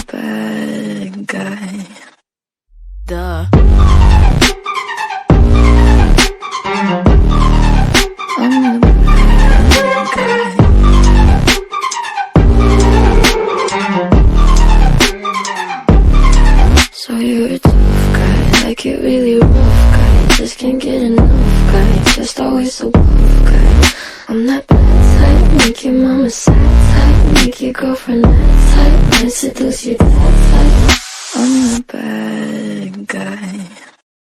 bad guy. Duh. I'm the bad guy. So you're a tough guy, like it really rough guy. Just can't get enough guy, just always so buff guy. I'm that bad type, make your mama sad type, make your girlfriend that type, might seduce your dad type. I'm the bad guy.